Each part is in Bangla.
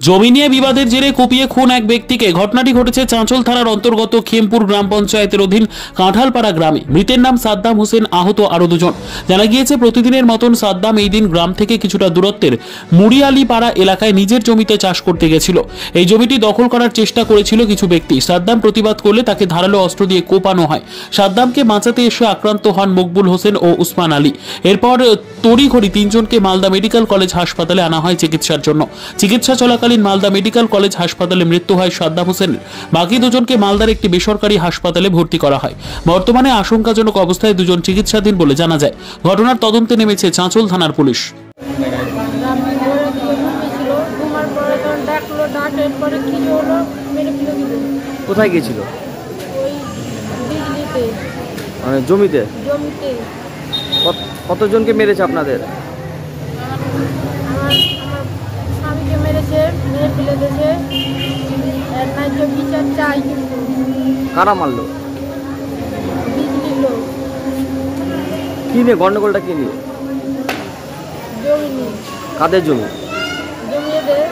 জমি নিয়ে বিবাদের জেরে কুপিয়ে খুন এক ব্যক্তিকে। ঘটনাটি ঘটেছে চাঁচল থানার অন্তর্গত খেমপুর গ্রাম পঞ্চায়েতের অধীন কাঁঠালপাড়া গ্রামে। মৃতের নাম সাদ্দাম হোসেন, আহত আরো দুজন। জানা গিয়েছে, প্রতিদিনের মতন সাদ্দাম এই দিন গ্রাম থেকে কিছুটা দূরত্বের মুড়িয়ালিপাড়া এলাকায় নিজের জমিতে চাষ করতে গেছিল। এই জমিটি দখল করার চেষ্টা করেছিল কিছু ব্যক্তি। সাদ্দাম প্রতিবাদ করলে তাকে ধারালো অস্ত্র দিয়ে কোপানো হয়। সাদ্দামকে বাঁচাতে এসে আক্রান্ত হন মকবুল হোসেন ও উসমান আলী। এরপর তড়িঘড়ি তিনজনকে মালদা মেডিকেল কলেজ হাসপাতালে আনা হয় চিকিৎসার জন্য। চিকিৎসা চলাকালীন মালদা মেডিকেল কলেজ হাসপাতালে মৃত্যু হয় সাদ্দাম হোসেনের। বাকি দুজনকে মালদার একটি বেসরকারি হাসপাতালে ভর্তি করা হয়। বর্তমানে আশঙ্কাজনক অবস্থায় দুজন চিকিৎসাধীন বলে জানা যায়। ঘটনার তদন্তে নেমেছে চাঁচল থানার পুলিশ। কোথায় গিয়েছিল? মানে জমিতে। কতজনকে মেরেছে আপনাদের? স্বামীকে মেরেছে, মেরে ফেলে দিয়েছে। বিচার চাই। কারা মারলো? বিজলি লোক। কি নিয়ে গন্ডগোলটা? কি নিয়ে? জমি নিয়ে। কাদের জমি? জমি এদের।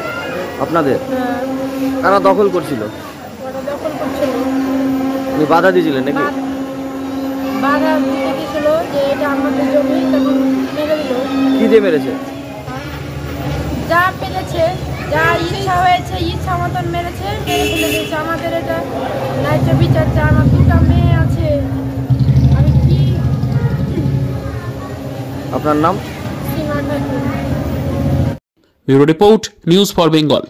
আপনাদের? কারা দখল করছিল? ওরা দখল করছিল। আপনি বাধা দিয়েছিলেন নাকি? বাধা দিতে গেছিল যে এটা আমাদের জমি, তখন মেরে দিল। কি দিয়ে মেরেছে? যা পেরেছে, যা ইচ্ছা হয়েছে, ইচ্ছা মতন মেরেছে, মেরে ফেলে দিয়েছে। আমাদের এটা ন্যায্য বিচার চাই। আমার দুটা মেয়ে আছে। আমি কি? আপনার নাম? Seema Khatun. Bureau report, news for Bengal.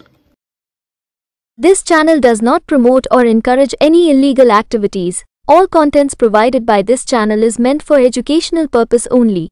This channel does not promote or encourage any illegal activities. All contents provided by this channel is meant for educational purpose only.